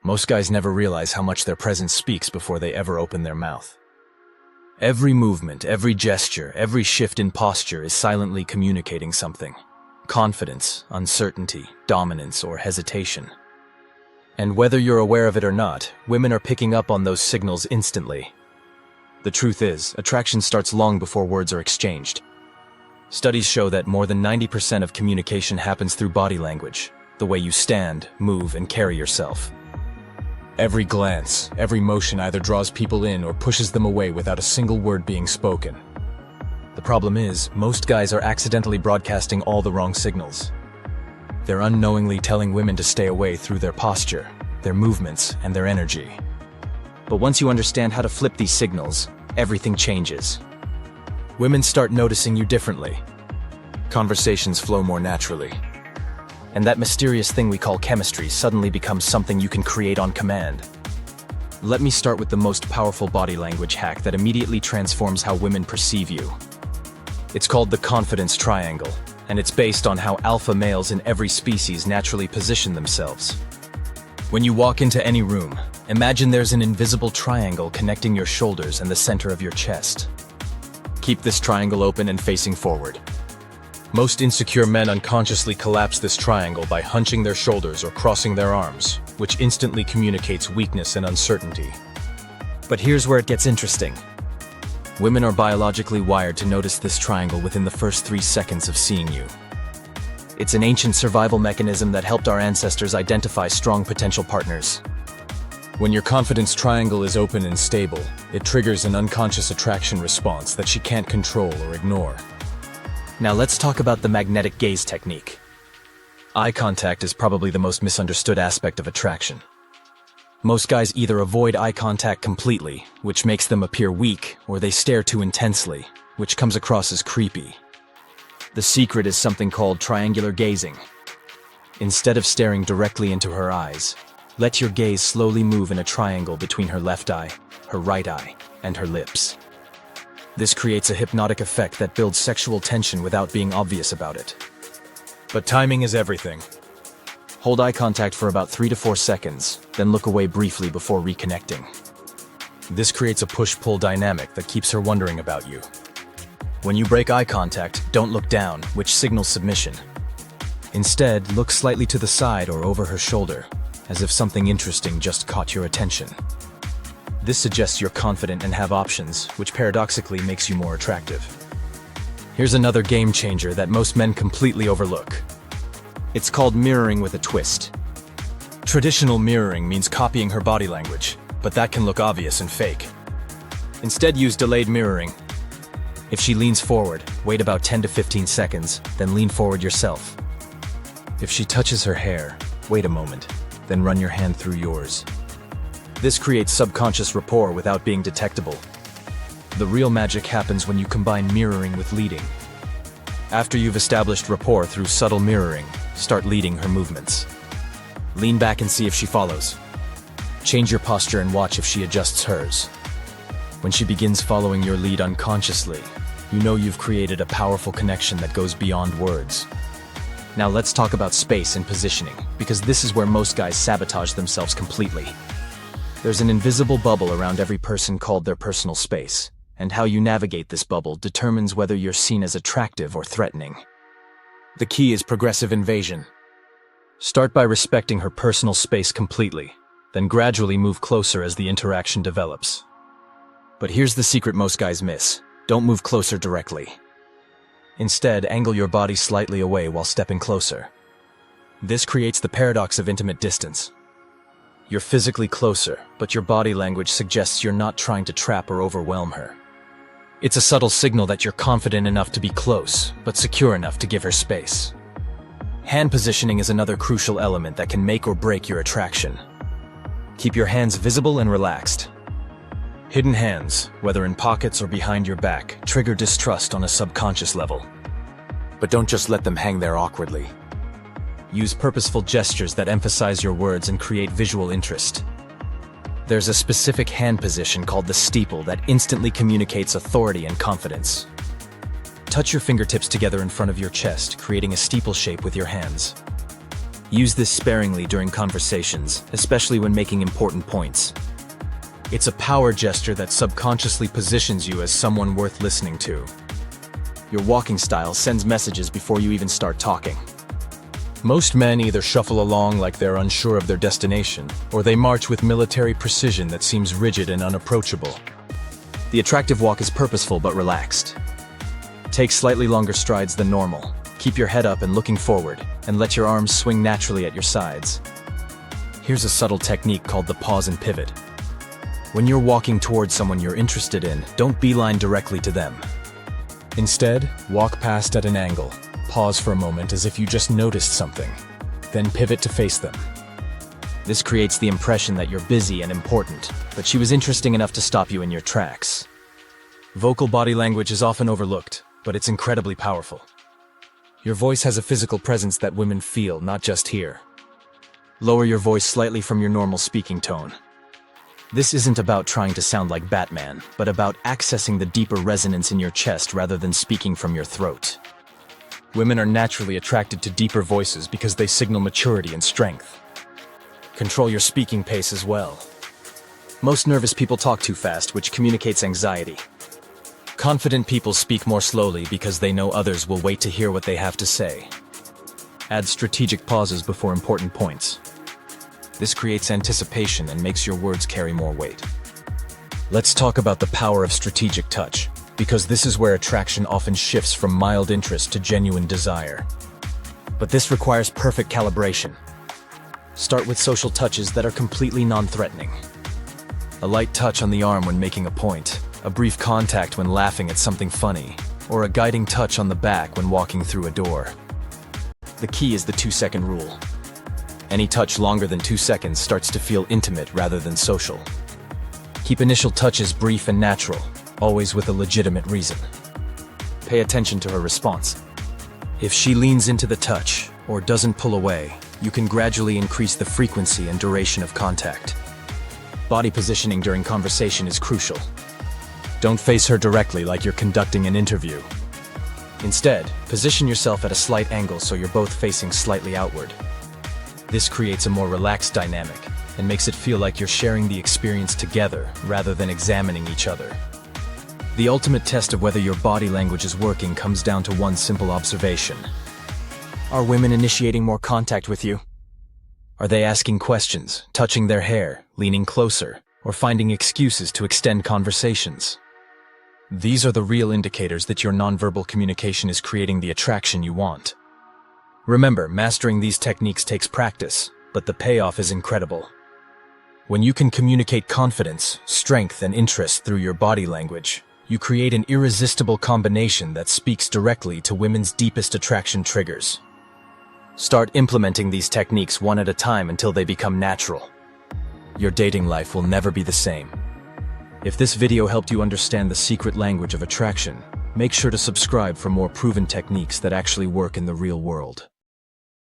Most guys never realize how much their presence speaks before they ever open their mouth. Every movement, every gesture, every shift in posture is silently communicating something. Confidence, uncertainty, dominance, or hesitation. And whether you're aware of it or not, women are picking up on those signals instantly. The truth is, attraction starts long before words are exchanged. Studies show that more than 90% of communication happens through body language, the way you stand, move, and carry yourself. Every glance, every motion either draws people in or pushes them away without a single word being spoken. The problem is, most guys are accidentally broadcasting all the wrong signals. They're unknowingly telling women to stay away through their posture, their movements, and their energy. But once you understand how to flip these signals, everything changes. Women start noticing you differently. Conversations flow more naturally. And that mysterious thing we call chemistry suddenly becomes something you can create on command. Let me start with the most powerful body language hack that immediately transforms how women perceive you. It's called the confidence triangle, and it's based on how alpha males in every species naturally position themselves. When you walk into any room, imagine there's an invisible triangle connecting your shoulders and the center of your chest. Keep this triangle open and facing forward. Most insecure men unconsciously collapse this triangle by hunching their shoulders or crossing their arms, which instantly communicates weakness and uncertainty. But here's where it gets interesting. Women are biologically wired to notice this triangle within the first 3 seconds of seeing you. It's an ancient survival mechanism that helped our ancestors identify strong potential partners. When your confidence triangle is open and stable, it triggers an unconscious attraction response that she can't control or ignore. Now let's talk about the magnetic gaze technique. Eye contact is probably the most misunderstood aspect of attraction. Most guys either avoid eye contact completely, which makes them appear weak, or they stare too intensely, which comes across as creepy. The secret is something called triangular gazing. Instead of staring directly into her eyes, let your gaze slowly move in a triangle between her left eye, her right eye, and her lips. This creates a hypnotic effect that builds sexual tension without being obvious about it. But timing is everything. Hold eye contact for about 3 to 4 seconds, then look away briefly before reconnecting. This creates a push-pull dynamic that keeps her wondering about you. When you break eye contact, don't look down, which signals submission. Instead, look slightly to the side or over her shoulder, as if something interesting just caught your attention. This suggests you're confident and have options, which paradoxically makes you more attractive. Here's another game changer that most men completely overlook. It's called mirroring with a twist. Traditional mirroring means copying her body language, but that can look obvious and fake. Instead, use delayed mirroring. If she leans forward, wait about 10 to 15 seconds, then lean forward yourself. If she touches her hair, wait a moment, then run your hand through yours. This creates subconscious rapport without being detectable. The real magic happens when you combine mirroring with leading. After you've established rapport through subtle mirroring, start leading her movements. Lean back and see if she follows. Change your posture and watch if she adjusts hers. When she begins following your lead unconsciously, you know you've created a powerful connection that goes beyond words. Now let's talk about space and positioning, because this is where most guys sabotage themselves completely. There's an invisible bubble around every person called their personal space, and how you navigate this bubble determines whether you're seen as attractive or threatening. The key is progressive invasion. Start by respecting her personal space completely, then gradually move closer as the interaction develops. But here's the secret most guys miss. Don't move closer directly. Instead, angle your body slightly away while stepping closer. This creates the paradox of intimate distance. You're physically closer, but your body language suggests you're not trying to trap or overwhelm her. It's a subtle signal that you're confident enough to be close, but secure enough to give her space. Hand positioning is another crucial element that can make or break your attraction. Keep your hands visible and relaxed. Hidden hands, whether in pockets or behind your back, trigger distrust on a subconscious level. But don't just let them hang there awkwardly. Use purposeful gestures that emphasize your words and create visual interest. There's a specific hand position called the steeple that instantly communicates authority and confidence. Touch your fingertips together in front of your chest, creating a steeple shape with your hands. Use this sparingly during conversations, especially when making important points. It's a power gesture that subconsciously positions you as someone worth listening to. Your walking style sends messages before you even start talking. Most men either shuffle along like they're unsure of their destination, or they march with military precision that seems rigid and unapproachable. The attractive walk is purposeful but relaxed. Take slightly longer strides than normal. Keep your head up and looking forward, and let your arms swing naturally at your sides. Here's a subtle technique called the pause and pivot. When you're walking towards someone you're interested in, don't beeline directly to them. Instead, walk past at an angle. Pause for a moment as if you just noticed something, then pivot to face them. This creates the impression that you're busy and important, but she was interesting enough to stop you in your tracks. Vocal body language is often overlooked, but it's incredibly powerful. Your voice has a physical presence that women feel, not just hear. Lower your voice slightly from your normal speaking tone. This isn't about trying to sound like Batman, but about accessing the deeper resonance in your chest rather than speaking from your throat. Women are naturally attracted to deeper voices because they signal maturity and strength. Control your speaking pace as well. Most nervous people talk too fast, which communicates anxiety. Confident people speak more slowly because they know others will wait to hear what they have to say. Add strategic pauses before important points. This creates anticipation and makes your words carry more weight. Let's talk about the power of strategic touch, because this is where attraction often shifts from mild interest to genuine desire. But this requires perfect calibration. Start with social touches that are completely non-threatening. A light touch on the arm when making a point, a brief contact when laughing at something funny, or a guiding touch on the back when walking through a door. The key is the 2-second rule. Any touch longer than 2 seconds starts to feel intimate rather than social. Keep initial touches brief and natural, always with a legitimate reason. Pay attention to her response. If she leans into the touch or doesn't pull away, you can gradually increase the frequency and duration of contact. Body positioning during conversation is crucial. Don't face her directly like you're conducting an interview. Instead, position yourself at a slight angle so you're both facing slightly outward. This creates a more relaxed dynamic and makes it feel like you're sharing the experience together rather than examining each other. The ultimate test of whether your body language is working comes down to one simple observation. Are women initiating more contact with you? Are they asking questions, touching their hair, leaning closer, or finding excuses to extend conversations? These are the real indicators that your nonverbal communication is creating the attraction you want. Remember, mastering these techniques takes practice, but the payoff is incredible. When you can communicate confidence, strength, and interest through your body language, you create an irresistible combination that speaks directly to women's deepest attraction triggers. Start implementing these techniques one at a time until they become natural. Your dating life will never be the same. If this video helped you understand the secret language of attraction, make sure to subscribe for more proven techniques that actually work in the real world.